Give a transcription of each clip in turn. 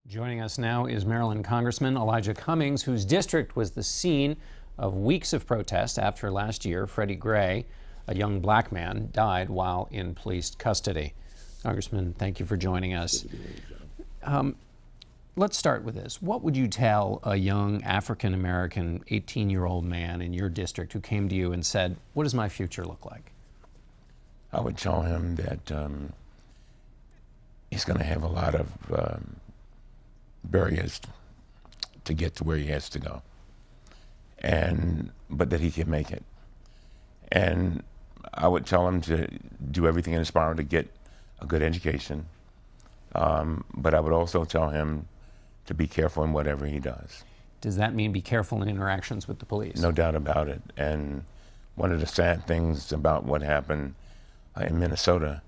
Joining us now is Maryland Congressman Elijah Cummings, whose district was the scene of weeks of protest after last year Freddie Gray, a young black man, died while in police custody. Congressman, thank you for joining us. Let's start with this. What would you tell a young African-American 18-year-old man in your district who came to you and said, what does my future look like? I would tell him that he's going to have a lot of barriers to get to where he has to go, but that he can make it. And I would tell him to do everything in his power to get a good education, but I would also tell him to be careful in whatever he does. Does that mean be careful in interactions with the police? No doubt about it. And one of the sad things about what happened in Minnesota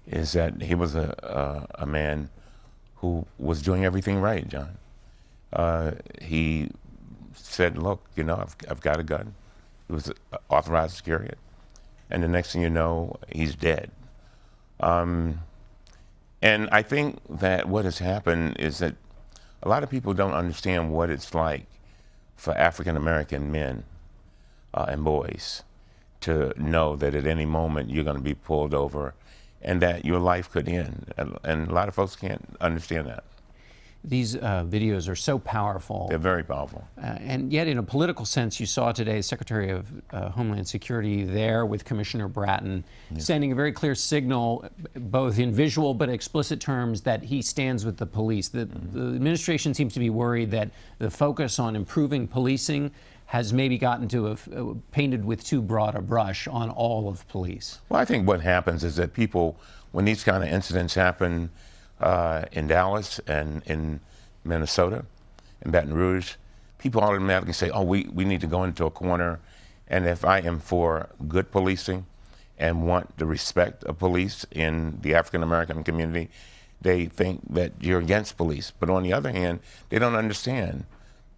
is that he was a man who was doing everything right, John. He said, look, you know, I've got a gun. He was authorized to carry it. And the next thing you know, he's dead. And I think that what has happened is that a lot of people don't understand what it's like for African-American men and boys to know that at any moment you're going to be pulled over and that your life could end. And a lot of folks can't understand that. These videos are so powerful. They're very powerful. And yet, in a political sense, you saw today Secretary of Homeland Security there with Commissioner Bratton, sending a very clear signal, both in visual but explicit terms, that he stands with the police. The administration seems to be worried that the focus on improving policing has maybe gotten to painted with too broad a brush on all of police. Well, I think what happens is that people, when these kind of incidents happen, in Dallas and in Minnesota, in Baton Rouge, people automatically say, oh, we need to go into a corner. And if I am for good policing and want the respect of police in the African-American community, they think that you're against police. But on the other hand, they don't understand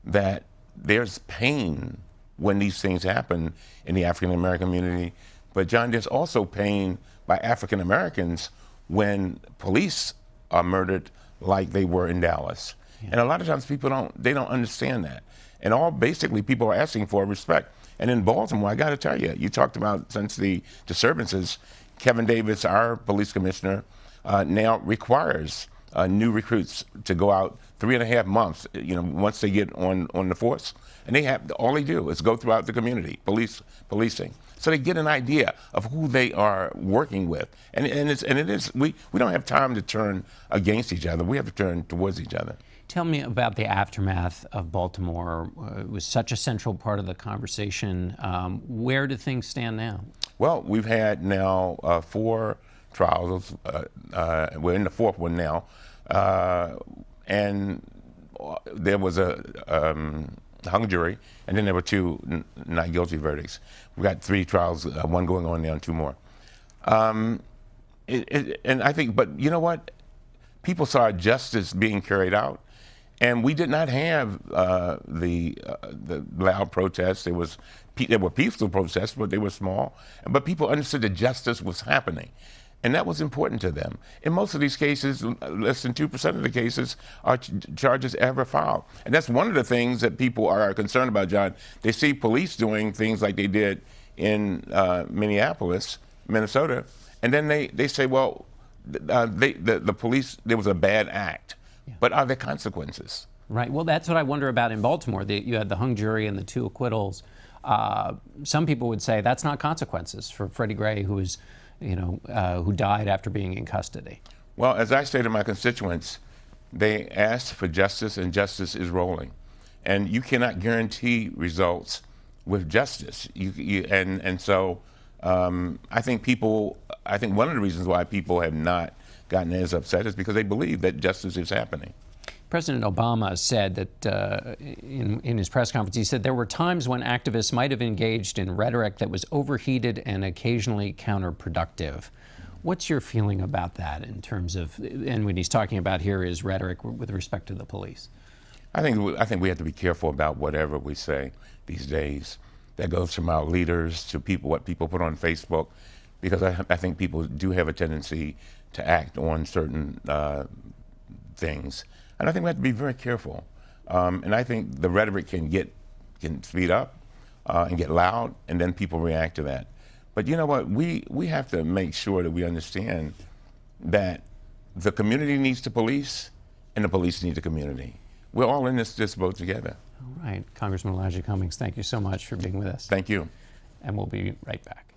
that there's pain when these things happen in the African-American community. But John, there's also pain by African-Americans when police are murdered like they were in Dallas. Yeah. And a lot of times people don't understand that. And all basically people are asking for respect. And in Baltimore, I gotta tell you, you talked about since the disturbances, Kevin Davis, our police commissioner, now requires new recruits to go out 3.5 months, you know, once they get on the force. And all they do is go throughout the community, policing. So they get an idea of who they are working with. And we don't have time to turn against each other. We have to turn towards each other. Tell me about the aftermath of Baltimore. It was such a central part of the conversation. Where do things stand now? Well, we've had now 4 trials. We're in the 4th one now. And there was a hung jury, and then there were 2 not guilty verdicts. We got 3 trials, 1 going on now and 2 more. And I think, but you know what? People saw justice being carried out, and we did not have the loud protests. There were peaceful protests, but they were small. But people understood that justice was happening. And that was important to them. In most of these cases, less than 2% of the cases are charges ever filed. And that's one of the things that people are concerned about, John. They see police doing things like they did in Minneapolis, Minnesota, and then they say, well, the police, there was a bad act. Yeah. But are there consequences? Right. Well, that's what I wonder about in Baltimore. You had the hung jury and the 2 acquittals. Some people would say that's not consequences for Freddie Gray, who died after being in custody. Well, as I say to my constituents, they asked for justice, and justice is rolling. And you cannot guarantee results with justice. So I think one of the reasons why people have not gotten as upset is because they believe that justice is happening. President Obama said that in his press conference, he said there were times when activists might have engaged in rhetoric that was overheated and occasionally counterproductive. What's your feeling about that in terms of, and what he's talking about here is rhetoric with respect to the police? I think we have to be careful about whatever we say these days. That goes from our leaders to what people put on Facebook, because I think people do have a tendency to act on certain things. And I think we have to be very careful. And I think the rhetoric can speed up and get loud, and then people react to that. But you know what? We have to make sure that we understand that the community needs the police, and the police need the community. We're all in this boat together. All right. Congressman Elijah Cummings, thank you so much for being with us. Thank you. And we'll be right back.